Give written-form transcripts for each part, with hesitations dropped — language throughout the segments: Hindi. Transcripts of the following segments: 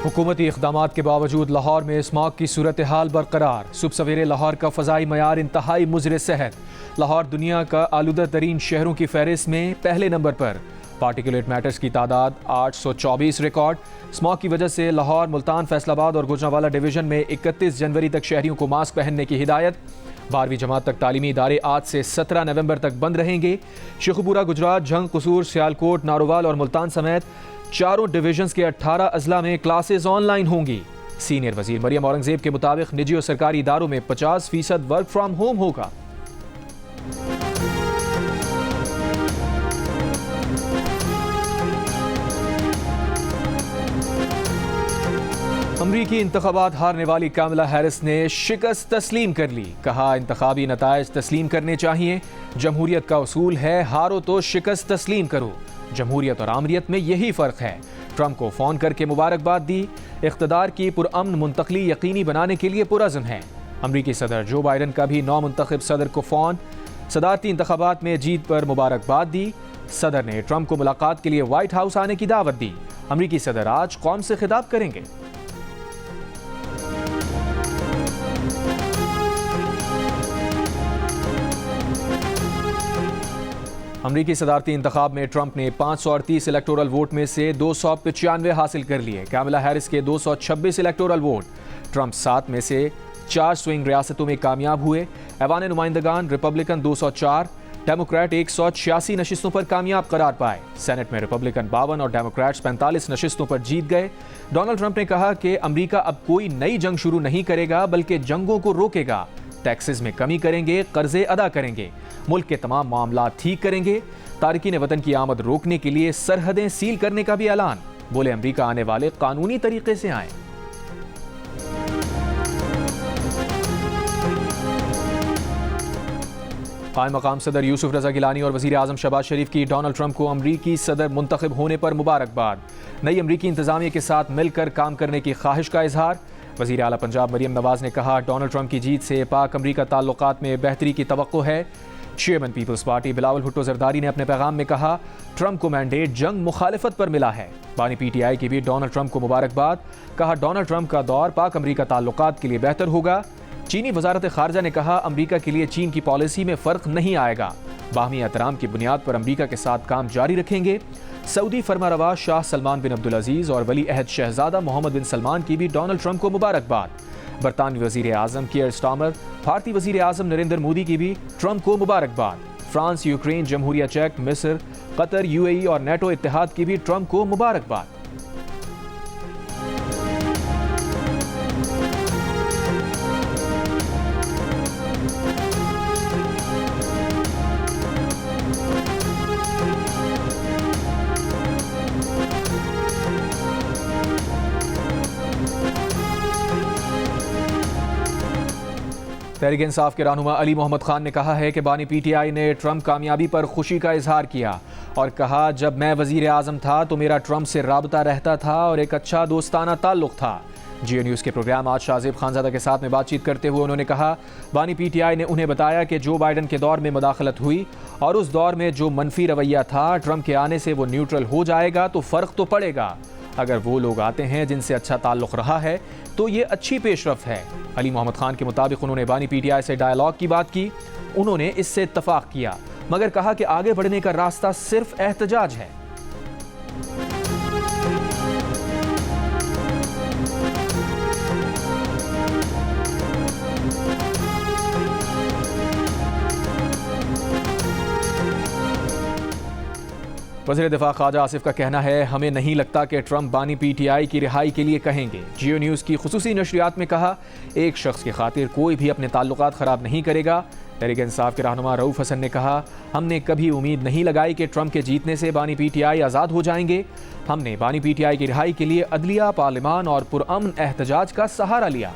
हुकूमती इक़दामात के बावजूद लाहौर में स्मॉग की सूरत हाल बरकरार। सुबह सवेरे लाहौर का फ़ज़ाई मयार इंतहाई मुज़र सेहत। लाहौर दुनिया का आलूदा तरीन शहरों की फहरिस्त में पहले नंबर पर। पार्टिकुलेट मैटर्स की तादाद 824 रिकॉर्ड। स्मॉग की वजह से लाहौर, मुल्तान, फैसलाबाद और गुजरांवाला डिवीज़न में 31 जनवरी तक शहरियों को मास्क पहनने की हिदायत। 12वीं जमात तक तालीमी इदारे आज से 17 नवंबर तक बंद रहेंगे। शेखुपुरा, गुजरात, झंग, कसूर, सियालकोट, नारोवाल और मुल्तान समेत चारों डिवीजन्स के 18 अजला में क्लासेज ऑनलाइन होंगी। सीनियर वजीर मरियम औरंगजेब के मुताबिक निजी और सरकारी इदारों में 50% वर्क फ्रॉम होम होगा। अमरीकी इंतखाबात हारने वाली कामला हैरिस ने शिकस्त तस्लीम कर ली। कहा, इंतखाबी नताइज तस्लीम करने चाहिए। जमहूरियत का उसूल है हारो तो शिकस्त तस्लीम करो। जमहूरियत और आमरीत में यही फ़र्क है। ट्रंप को फ़ोन करके मुबारकबाद दी। इक़्तिदार की पुरअमन मुंतकली यकीनी बनाने के लिए पुरअज़्म है। अमरीकी सदर जो बाइडन का भी नौ मुंतखब सदर को फ़ोन। सदारती इंतखाबात में जीत पर मुबारकबाद दी। सदर ने ट्रंप को मुलाकात के लिए वाइट हाउस आने की दावत दी। अमरीकी सदर आज कौम से खिताब करेंगे। अमरीकी सदारती इंतखाब में ट्रंप ने 538 इलेक्टोरल वोट में से 295 हासिल कर लिए। कामला हैरिस के 226 इलेक्टोरल वोट। ट्रंप 7 में से 4 स्विंग रियासतों में कामयाब हुए। ऐवान नुमाइंदगान रिपब्लिकन 204, डेमोक्रेट 186 नशिस्तों पर कामयाब करार पाए। सेनेट में रिपब्लिकन 52 और डेमोक्रेट्स 45 नशिस्तों पर जीत गए। डोनाल्ड ट्रंप ने कहा कि अमरीका अब कोई नई जंग शुरू नहीं करेगा बल्कि जंगों को रोकेगा। टैक्सेस में कमी करेंगे, कर्जे अदा करेंगे, मुल्क के तमाम मामला ठीक करेंगे। तारिकीन वतन की आमद रोकने के लिए सरहदें सील करने का भी ऐलान। बोले, अमरीका आने वाले कानूनी तरीके से आए। कायम मकाम सदर यूसुफ रजा गिलानी और वजीर आजम शहबाज शरीफ की डोनाल्ड ट्रंप को अमरीकी सदर मुंतखब होने पर मुबारकबाद। नई अमरीकी इंतजामिया के साथ मिलकर काम करने की ख्वाहिश का इजहार। वज़ीर आला पंजाब मरियम नवाज ने कहा, डोनाल्ड ट्रंप की जीत से पाक अमरीका ताल्लुकात में बेहतरी की तवक्को है। चेयरमैन पीपल्स पार्टी बिलावल भुट्टो जरदारी ने अपने पैगाम में कहा, ट्रंप को मैंडेट जंग मुखालिफत पर मिला है। बानी PTI की भी डोनाल्ड ट्रंप को मुबारकबाद। कहा, डोनाल्ड ट्रंप का दौर पाक अमरीका ताल्लुकात के लिए बेहतर होगा। चीनी वजारत खारजा ने कहा, अमरीका के लिए चीन की पॉलिसी में फ़र्क नहीं आएगा। बाहमी एहतराम की बुनियाद पर अमरीका के साथ काम जारी रखेंगे। सऊदी फरमारवा शाह सलमान बिन अब्दुल अजीज़ और वली अहद शहजादा मोहम्मद बिन सलमान की भी डोनाल्ड ट्रंप को मुबारकबाद। बरतानवी वज़ीर आज़म कीयर स्टार्मर, भारतीय वज़ीर आज़म नरेंद्र मोदी की भी ट्रंप को मुबारकबाद। फ्रांस, यूक्रेन, जमहूरिया चेक, मिस्र, कतर, UAE और नेटो इत्तेहाद की भी ट्रंप को मुबारकबाद। तहरीक इंसाफ के रहनुमा अली मोहम्मद खान ने कहा है कि बानी PTI ने ट्रंप कामयाबी पर खुशी का इजहार किया और कहा, जब मैं वज़ीर आज़म था तो मेरा ट्रंप से राबता रहता था और एक अच्छा दोस्ताना ताल्लुक़ था। जियो न्यूज़ के प्रोग्राम आज शाहजेब खानज़ादा के साथ में बातचीत करते हुए उन्होंने कहा, बानी PTI ने उन्हें बताया कि जो बाइडन के दौर में मुदाखलत हुई और उस दौर में जो मनफी रवैया था, ट्रंप के आने से वो न्यूट्रल हो जाएगा तो फ़र्क तो पड़ेगा। अगर वो लोग आते हैं जिनसे अच्छा ताल्लुक़ रहा है तो ये अच्छी पेशरफ्त है। अली मोहम्मद खान के मुताबिक उन्होंने बानी PTI से डायलॉग की बात की। उन्होंने इससे इत्तफाक किया मगर कहा कि आगे बढ़ने का रास्ता सिर्फ एहतजाज है। वज़ीर दिफा ख्वाजा आसिफ का कहना है, हमें नहीं लगता कि ट्रंप बानी PTI की रिहाई के लिए कहेंगे। जियो न्यूज़ की खुसूसी नशरियात में कहा, एक शख्स की खातिर कोई भी अपने ताल्लुकात ख़राब नहीं करेगा। तहरीक इंसाफ के रहनुमा रऊफ़ हसन ने कहा, हमने कभी उम्मीद नहीं लगाई कि ट्रंप के जीतने से बानी PTI आज़ाद हो जाएंगे। हमने बानी PTI की रिहाई के लिए अदलिया, पार्लिमान और पुरअमन एहतजाज का सहारा लिया।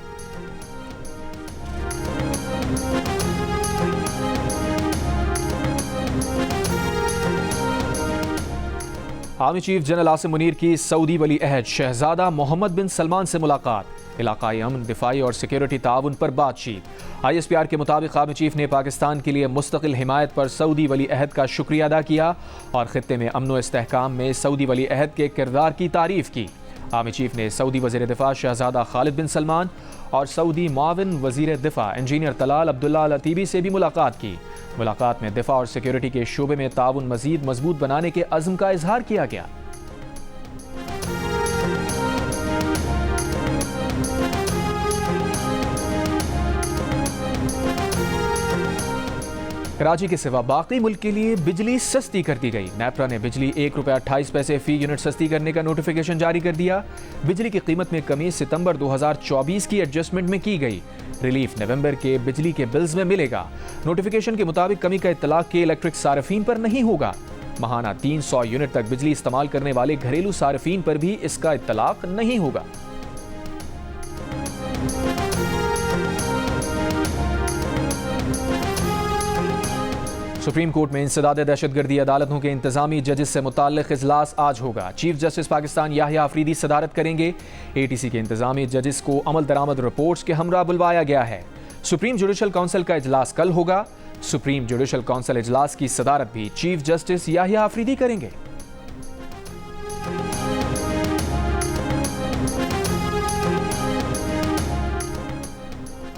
Army chief general Asim Munir की सऊदी वली अहद शहजादा मोहम्मद बिन सलमान से मुलाकात। इलाकाई अमन, दिफाई और सिक्योरिटी ताउन पर बातचीत। ISPR के मुताबिक आर्मी चीफ ने पाकिस्तान के लिए मुस्तकिल हिमायत पर सऊदी वली अहद का शुक्रिया अदा किया और खित्ते में अमन व इस्तेहकाम में सऊदी वली अहद के किरदार की तारीफ की। आर्मी चीफ ने सऊदी वज़ीर दिफा शहजादा खालिद बिन सलमान और सऊदी मुआविन वज़ीर दिफा इंजीनियर तलाल अब्दुल्ला अल अतीबी से भी मुलाकात की। मुलाकात में दिफा और सिक्योरिटी के शोबे में ताउन मज़ीद मजबूत बनाने के अज़्म का इजहार किया गया। कराची के सिवा बाकी मुल्क के लिए बिजली सस्ती कर दी गई। नेपरा ने बिजली ₹1.28 फी यूनिट सस्ती करने का नोटिफिकेशन जारी कर दिया। बिजली की कीमत में कमी सितंबर 2024 की एडजस्टमेंट में की गई। रिलीफ नवंबर के बिजली के बिल्स में मिलेगा। नोटिफिकेशन के मुताबिक कमी का इत्तलाक के इलेक्ट्रिक सार्फिन पर नहीं होगा। माहाना 300 यूनिट तक बिजली इस्तेमाल करने वाले घरेलू सार्फिन पर भी इसका इत्तलाक नहीं होगा। सुप्रीम कोर्ट में इंसदाद दहशतगर्दी अदालतों के इंतजामी जजेस से मुताल्लिक इजलास आज होगा। चीफ जस्टिस पाकिस्तान याहिया अफरीदी सदारत करेंगे। एटीसी के इंतजामी जजेस को अमल दरामद रिपोर्ट्स के हमरा बुलवाया गया है। सुप्रीम जुडिशल काउंसिल का इजलास कल होगा। सुप्रीम जुडिशल काउंसिल इजलास की सदारत भी चीफ जस्टिस याहिया अफरीदी करेंगे।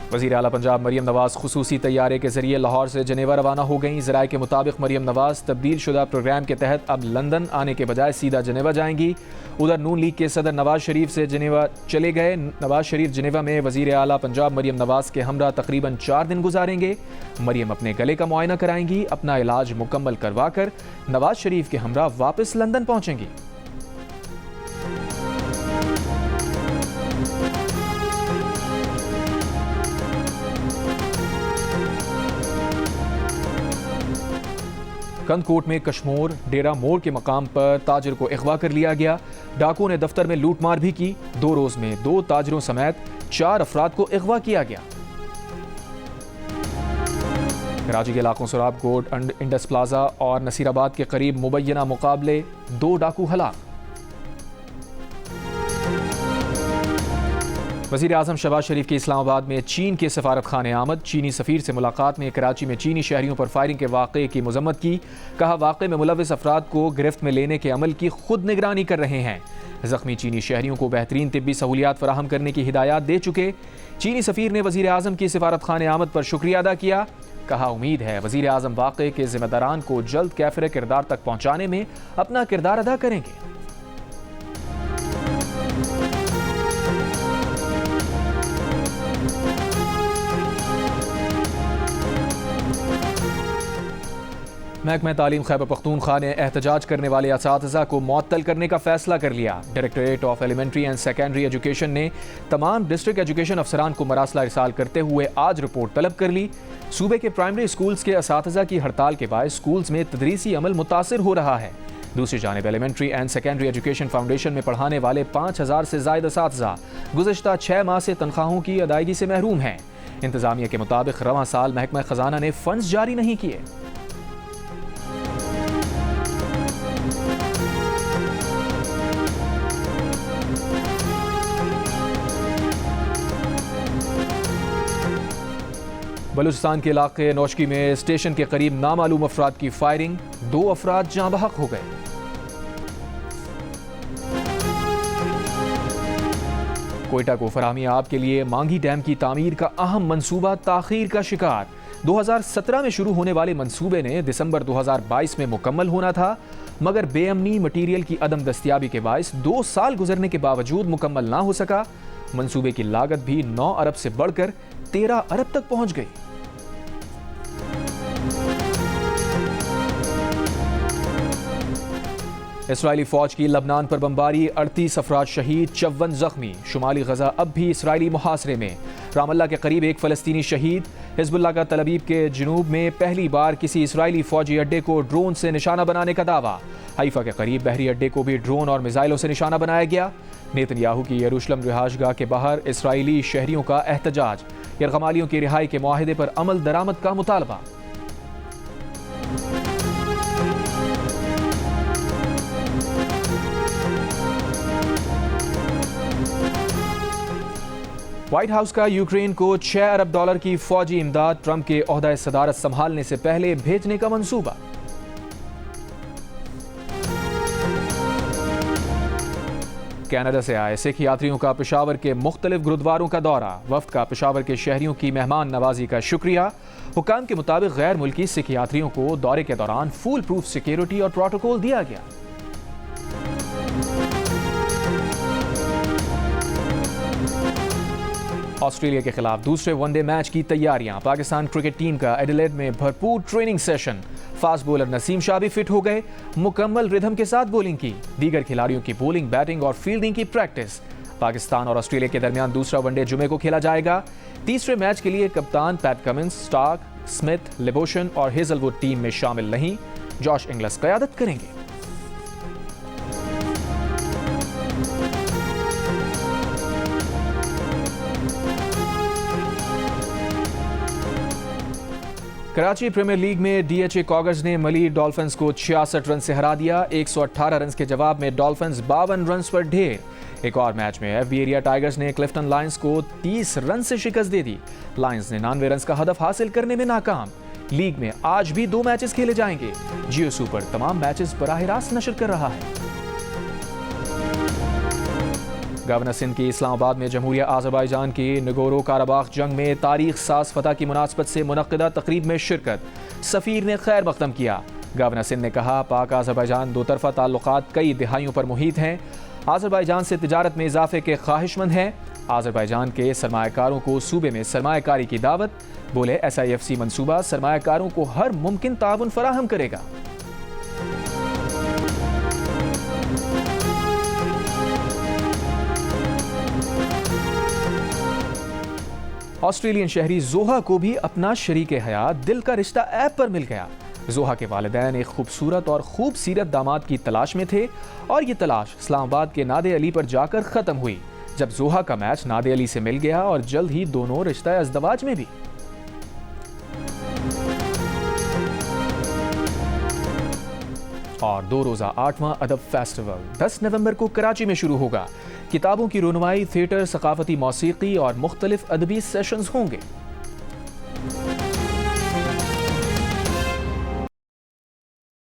वज़ीर आला पंजाब मरियम नवाज खुसूसी तैयारे के जरिए लाहौर से जनेवा रवाना हो गईं। ज़राए के मुताबिक मरियम नवाज तब्दील शुदा प्रोग्राम के तहत अब लंदन आने के बजाय सीधा जनेवा जाएंगी। उधर नून लीग के सदर नवाज शरीफ से जनेवा चले गए। नवाज शरीफ जनेवा में वज़ीर आला पंजाब मरियम नवाज के हमरा तकरीबन 4 दिन गुजारेंगे। मरियम अपने गले का मुआयना कराएंगी। अपना इलाज मुकम्मल करवा कर नवाज शरीफ के हमरा वापस लंदन पहुंचेंगी। कंदकोट में कश्मोर डेरा मोड़ के मकाम पर ताजिर को अगवा कर लिया गया। डाकुओं ने दफ्तर में लूटमार भी की। 2 रोज में 2 ताजिरों समेत 4 अफराद को अगवा किया गया। कराची के इलाकों सोराबकोट, इंडस प्लाजा और नसीराबाद के करीब मुबैना मुकाबले 2 डाकू हलाक। वज़ीर आज़म शहबाज शरीफ की इस्लामाबाद में चीन के सफारत खाने आमद। चीनी सफ़ीर से मुलाकात में कराची में चीनी शहरियों पर फायरिंग के वाक़े की मज़म्मत की। कहा वाक़े में मुलव्विस अफराद को गिरफ्त में लेने के अमल की खुद निगरानी कर रहे हैं। ज़ख्मी चीनी शहरियों को बेहतरीन तिब्बी सहूलियात फराहम करने की हिदायत दे चुके। चीनी सफ़ीर ने वज़ीर आज़म की सफारत खाने आमद पर शुक्रिया अदा किया। कहा उम्मीद है वज़ीर आज़म वाक़े के ज़िम्मेदारान को जल्द कैफ़िर किरदार तक पहुँचाने में अपना किरदार अदा करेंगे। महकमा तालीम खैबर पख्तूनख्वा ने एहतजाज करने वाले असातिज़ा को मुअत्तल करने का फैसला कर लिया। Directorate of elementary and secondary education ने तमाम डिस्ट्रिक्ट एजुकेशन अफसरान को मरासला इरसाल करते हुए आज रिपोर्ट तलब कर ली। सूबे के प्राइमरी स्कूल्स के असातिज़ा की हड़ताल के बाद स्कूल्स में तदरीसी अमल मुतासिर हो रहा है। दूसरी जानिब elementary and secondary education foundation में पढ़ाने वाले 5000 से ज़ायद असातिज़ा गुज़श्ता 6 माह से तनख्वाहों की अदायगी से महरूम हैं। इंतज़ामिया के मुताबिक रवां साल महकमा खजाना ने फंड्स जारी नहीं किए। बलूचिस्तान के इलाके नौशकी में स्टेशन के करीब नामालूम अफराद की फायरिंग, 2 अफराद जाँ बहक हो गए। कोयटा को फराहमी आब के लिए मांगी डैम की तामीर का अहम मंसूबा ताखीर का शिकार। 2017 में शुरू होने वाले मंसूबे ने दिसंबर 2022 में मुकम्मल होना था, मगर बेअमनी मटीरियल की अदम दस्तियाबी के बायस 2 साल गुजरने के बावजूद मुकम्मल ना हो सका। मंसूबे की लागत भी 9 अरब से बढ़कर 13 अरब तक पहुंच गई। इसराइली फौज की लबनान पर बमबारी, 38 अफराद शहीद, 54 जख्मी। शुमाली गजा अब भी इसराइली मुहासरे में। रामल्ला के करीब 1 फ़लस्तीनी शहीद। हिजबुल्लाह का तल अवीव के जनूब में पहली बार किसी इसराइली फौजी अड्डे को ड्रोन से निशाना बनाने का दावा। हाइफा के करीब बहरी अड्डे को भी ड्रोन और मिसाइलों से निशाना बनाया गया। नेतन्याहू की यरूशलेम रिहाइशगाह के बाहर इसराइली शहरियों का एहतजाज। यरगमालियों की रिहाई के मुआहदे पर अमल दरामद का मुतालबा। व्हाइट हाउस का यूक्रेन को $6 अरब की फौजी इमदाद ट्रंप के ओहदा सदारत संभालने से पहले भेजने का मंसूबा। कनाडा से आए सिख यात्रियों का पेशावर के मुख्तलिफ गुरुद्वारों का दौरा। वफ्द का पेशावर के शहरियों की मेहमान नवाजी का शुक्रिया। हुकाम के मुताबिक गैर मुल्की सिख यात्रियों को दौरे के दौरान फुल प्रूफ सिक्योरिटी और प्रोटोकॉल दिया गया। ऑस्ट्रेलिया के खिलाफ दूसरे वनडे मैच की तैयारियां। पाकिस्तान क्रिकेट टीम का एडिलेड में भरपूर training session. Fast bowler Naseem Shah भी फिट हो गए, मुकम्मल रिदम के साथ बॉलिंग की। दीगर खिलाड़ियों की बॉलिंग, बैटिंग और फील्डिंग की प्रैक्टिस। पाकिस्तान और ऑस्ट्रेलिया के दरमियान दूसरा वनडे जुमे को खेला जाएगा। तीसरे मैच के लिए कप्तान पैट कमिंस, स्टार्क, स्मिथ, लिबोशन और हेजलवुड टीम में शामिल नहीं। जॉश इंग्लिस क़यादत करेंगे। कराची प्रीमियर लीग में डीएचए कॉगर्स ने मली डॉल्फिन्स को 66 रन से हरा दिया। 118 रन के जवाब में डॉल्फिन्स 52 रन पर ढेर। एक और मैच में एफबी एरिया टाइगर्स ने क्लिफ्टन लायंस को 30 रन से शिकस्त दे दी। लायंस 99 रन का हदफ हासिल करने में नाकाम। लीग में आज भी 2 मैचेस खेले जाएंगे। जियो सुपर तमाम मैचेस बराह रास्त नशर कर रहा है। गवर्नर सिंध की इस्लामाबाद में जमहूरिया आज़रबाईजान की नगोरो काराबाख जंग में तारीख साज फतह की मुनासबत से मुनक्किदा तकरीब में शिरकत। सफ़ीर ने खैर मक़दम किया। गवर्नर सिंध ने कहा, पाक आज़रबाईजान दो तरफ़ा ताल्लुक़ात कई दिहाइयों पर मुहित हैं। आज़रबाईजान से तिजारत में इजाफे के ख्वाहिशमंद हैं। आज़रबाईजान के सरमायाकारों को सूबे में सरमायाकारी की दावत। बोले, SIFC मनसूबा सरमायाकारों को हर मुमकिन ताउन फराहम करेगा। ऑस्ट्रेलियन शहरी जोहा को भी अपना शरीके हयात दिल का रिश्ता ऐप पर मिल गया। जोहा के वालिदैन एक खूबसूरत और खूब सीरत दामाद की तलाश में थे और ये तलाश इस्लामाबाद के नादे अली पर जाकर ख़त्म हुई जब जोहा का मैच नादे अली से मिल गया और जल्द ही दोनों रिश्ता अज़दवाज में भी। और 2 रोज़ा 8वां अदब फेस्टिवल 10 नवंबर को कराची में शुरू होगा। किताबों की रुनमाई, थिएटर, सकाफती मौसीकी और मुख्तलिफ अदबी सेशंस होंगे।